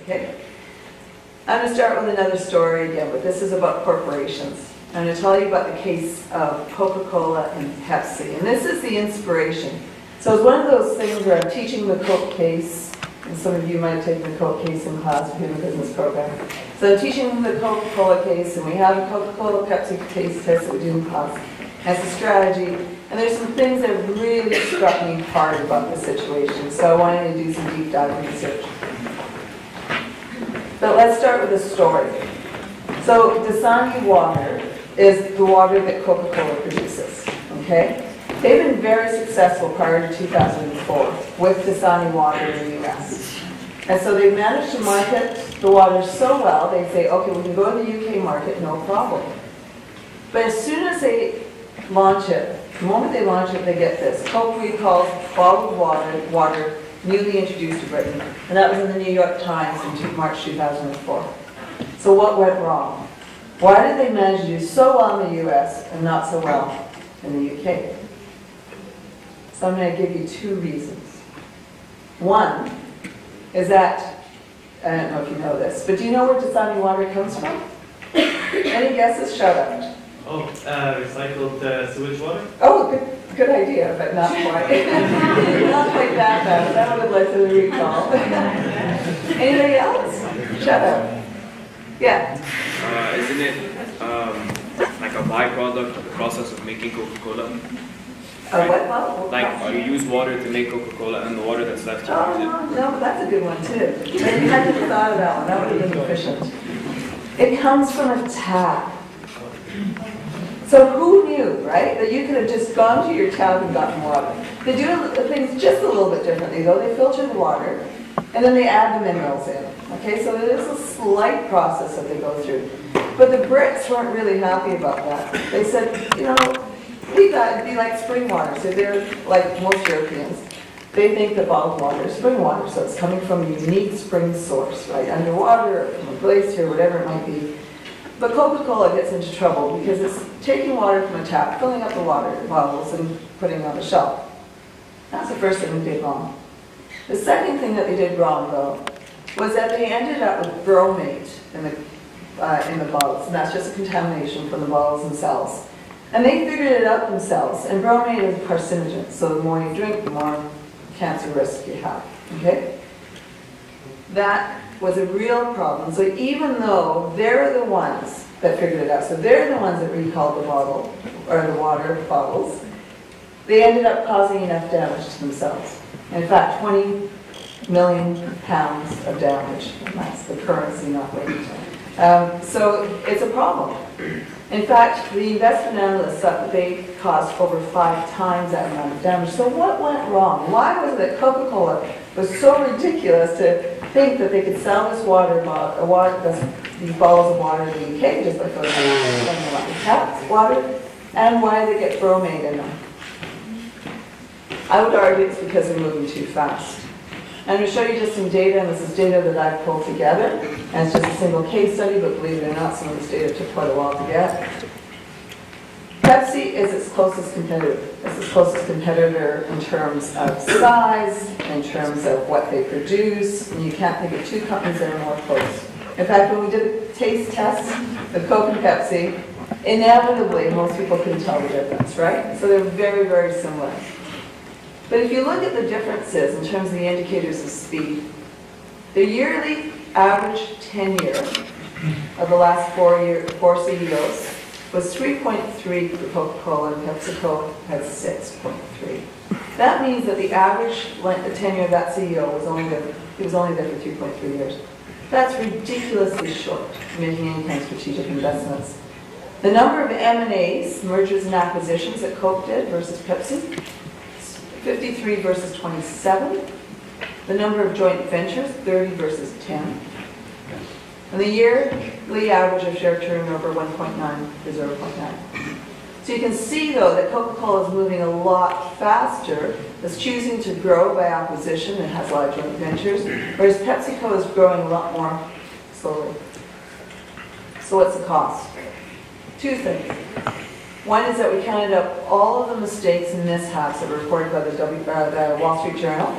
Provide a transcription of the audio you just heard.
Okay? I'm going to start with another story again, but this is about corporations. I'm going to tell you about the case of Coca-Cola and Pepsi. And this is the inspiration. So it's one of those things where I'm teaching the Coke case, and some of you might have taken the Coke case in class if you're in the business program. So I'm teaching the Coca-Cola case, and we have a Coca-Cola Pepsi case test that we do in class. As a strategy, and there's some things that really struck me hard about the situation. So I wanted to do some deep dive research. But let's start with a story. So Dasani water is the water that Coca-Cola produces, okay? They've been very successful prior to 2004 with Dasani water in the US. And so they've managed to market the water so well, they say, okay, we can go to the UK market, no problem. But as soon as they launch it, the moment they launch it, they get this. Coke recalls bottled water newly introduced to Britain. And that was in the New York Times in March 2004. So what went wrong? Why did they manage to do so well in the US and not so well in the UK? So I'm going to give you two reasons. One is that, I don't know if you know this, but do you know where Dasani water comes from? Any guesses? Shout out. Oh, recycled sewage water? Oh, good idea, but not quite. Not quite that bad. That would have led to the recall. Anybody else? Shut up. Yeah. Isn't it like a byproduct of the process of making Coca-Cola? What? Like you use water to make Coca-Cola, and the water that's left you use it. No, that's a good one too. Maybe I hadn't thought of that one. That would have been efficient. It comes from a tap. So who knew, right, that you could have just gone to your tap and gotten water? They do things just a little bit differently, though. They filter the water, and then they add the minerals in. Okay, so there is a slight process that they go through. But the Brits weren't really happy about that. They said, you know, we thought it'd be like spring water. So they're like most Europeans. They think that bottled water is spring water, so it's coming from a unique spring source, right, underwater, or from a glacier, whatever it might be. But Coca-Cola gets into trouble because it's taking water from a tap, filling up the water bottles, and putting it on the shelf. That's the first thing they did wrong. The second thing that they did wrong, though, was that they ended up with bromate in the bottles, and that's just a contamination from the bottles themselves. And they figured it out themselves, and bromate is a carcinogen, so the more you drink, the more cancer risk you have, okay? That was a real problem. So even though they're the ones that figured it out, so they're the ones that recalled the bottle, or the water bottles, they ended up causing enough damage to themselves. In fact, 20 million pounds of damage. That's the currency, not weight. So it's a problem. In fact, the investment analysts thought that they caused over 5 times that amount of damage. So what went wrong? Why was it that Coca-Cola was so ridiculous to think that they could sell this these bottles of water in the UK just by filling them with tap water, and why did they get bromate in them? I would argue it's because they're moving too fast. I'm going to show you just some data, and this is data that I've pulled together, and it's just a single case study, but believe it or not, some of this data took quite a while to get. Pepsi is its closest competitor. It's its closest competitor in terms of size, in terms of what they produce, and you can't think of two companies that are more close. In fact, when we did a taste test of Coke and Pepsi, inevitably most people couldn't tell the difference, right? So they're very, very similar. But if you look at the differences in terms of the indicators of speed, the yearly average tenure of the last 4 CEOs was 3.3 for Coca-Cola, and PepsiCo had 6.3. That means that the average tenure of that CEO was only there for 3.3 years. That's ridiculously short for making any kind of strategic investments. The number of M&As, mergers and acquisitions, that Coke did versus Pepsi, 53 versus 27. The number of joint ventures, 30 versus 10. And the yearly average of share turnover, 1.9 to 0.9. So you can see, though, that Coca-Cola is moving a lot faster. It's choosing to grow by acquisition and has a lot of joint ventures, whereas PepsiCo is growing a lot more slowly. So what's the cost? 2 things. One is that we counted up all of the mistakes and mishaps that were reported by the Wall Street Journal